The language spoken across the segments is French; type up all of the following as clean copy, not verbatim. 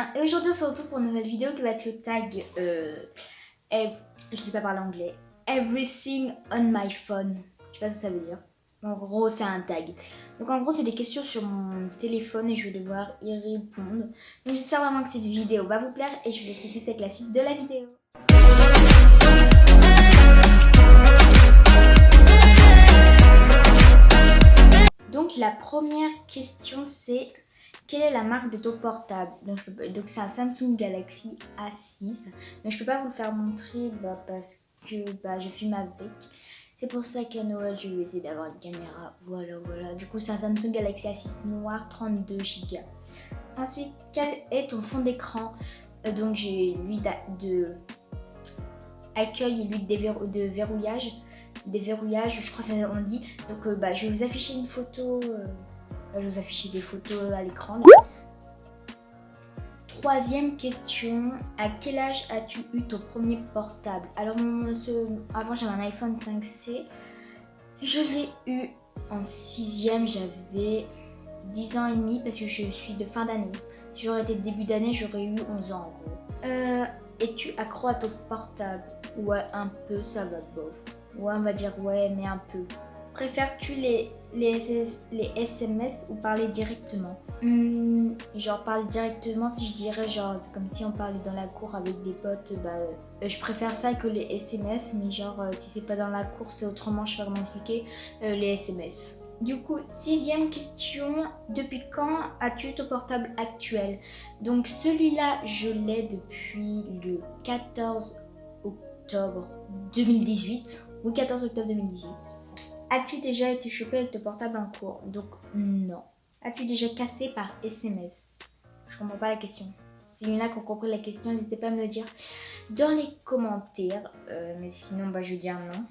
bien. Et aujourd'hui on se retrouve pour une nouvelle vidéo qui va être le tag je sais pas parler anglais. Everything on my phone. Je sais pas ce que ça veut dire. En gros c'est un tag. Donc en gros c'est des questions sur mon téléphone et je vais devoir y répondre. Donc j'espère vraiment que cette vidéo va vous plaire et je vous laisse tout de suite avec la suite de la vidéo. Donc la première question c'est: quelle est la marque de ton portable? Donc c'est un Samsung Galaxy A6. Donc je peux pas vous le faire montrer parce que je filme avec. C'est pour ça qu'à Noël je vais essayer d'avoir une caméra. Voilà. Du coup c'est un Samsung Galaxy A6 noir 32 Go. Ensuite, quel est ton fond d'écran? Donc j'ai lui de accueil et lui de verrouillage. Déverrouillage, je crois que ça on dit. Donc je vais vous afficher une photo. Je vais vous afficher des photos à l'écran. Troisième question, à quel âge as-tu eu ton premier portable? Alors avant j'avais un iPhone 5C. Je l'ai eu en 6ème, j'avais 10 ans et demi parce que je suis de fin d'année. Si j'aurais été de début d'année, j'aurais eu 11 ans en gros. Es-tu accro à ton portable? Ouais, un peu, ça va bof. Ouais, on va dire ouais, mais un peu. Préfères-tu les SMS ou parler directement? Genre parler directement, si je dirais genre c'est comme si on parlait dans la cour avec des potes, je préfère ça que les SMS, mais genre si c'est pas dans la cour c'est autrement, je sais pas comment expliquer, les SMS. Du coup, 6ème question, depuis quand as-tu ton portable actuel? Donc celui-là je l'ai depuis le 14 octobre 2018. Oui, 14 octobre 2018. As-tu déjà été chopé avec ton portable en cours? Donc non. As-tu déjà cassé par SMS? Je comprends pas la question. Si y en a qui ont compris la question, n'hésitez pas à me le dire dans les commentaires. Mais sinon, je vais dire non.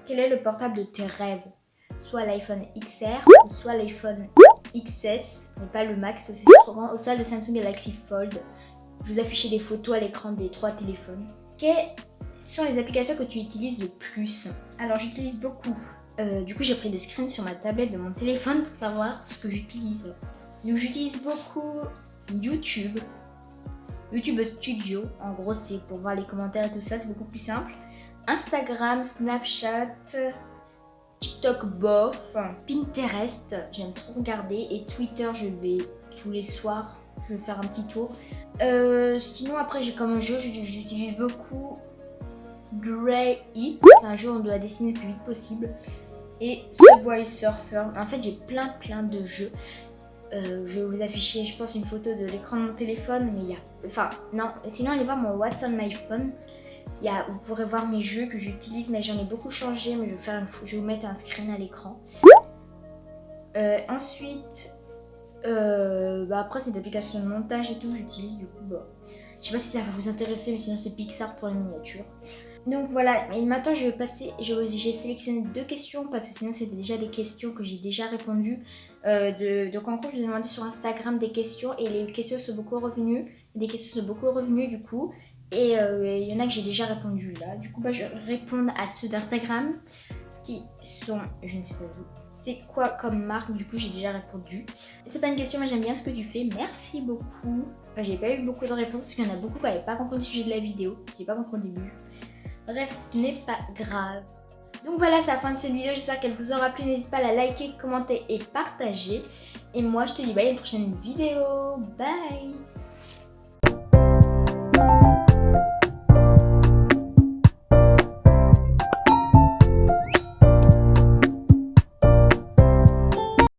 Quel est le portable de tes rêves? Soit l'iPhone XR ou soit l'iPhone XS, mais pas le Max parce que c'est trop grand. Ou soit le Samsung Galaxy Fold. Je vous affiche des photos à l'écran des 3 téléphones. Quelles sont les applications que tu utilises le plus? Alors j'utilise beaucoup. Du coup j'ai pris des screens sur ma tablette de mon téléphone pour savoir ce que j'utilise. Donc j'utilise beaucoup YouTube Studio, en gros c'est pour voir les commentaires et tout ça, c'est beaucoup plus simple. Instagram, Snapchat, TikTok bof, Pinterest, j'aime trop regarder, et Twitter je vais tous les soirs, je vais faire un petit tour. Sinon après j'ai comme un jeu, j'utilise beaucoup Gray It, c'est un jeu où on doit dessiner le plus vite possible. Et Subway Surfer. En fait, j'ai plein de jeux. Je vais vous afficher, je pense, une photo de l'écran de mon téléphone. Mais il y a. Enfin, non. Sinon, allez voir mon What's on my phone. Vous pourrez voir mes jeux que j'utilise, mais j'en ai beaucoup changé. Mais je vais vous mettre un screen à l'écran. Ensuite, après, c'est des applications de montage et tout, j'utilise du coup. Je sais pas si ça va vous intéresser, mais sinon, c'est Pixar pour les miniatures. Donc voilà, et maintenant je vais passer, j'ai sélectionné 2 questions parce que sinon c'était déjà des questions que j'ai déjà répondu. Donc en gros je vous ai demandé sur Instagram des questions et les questions sont beaucoup revenues. Des questions sont beaucoup revenues du coup. Et il y en a que j'ai déjà répondu là. Du coup je vais répondre à ceux d'Instagram qui sont, je ne sais pas vous, c'est quoi comme marque? Du coup j'ai déjà répondu. C'est pas une question mais j'aime bien ce que tu fais, merci beaucoup. J'ai pas eu beaucoup de réponses parce qu'il y en a beaucoup qui n'avaient pas compris le sujet de la vidéo. J'ai pas compris au début. Bref, ce n'est pas grave. Donc voilà, c'est la fin de cette vidéo. J'espère qu'elle vous aura plu. N'hésitez pas à la liker, commenter et partager. Et moi, je te dis bye à une prochaine vidéo. Bye!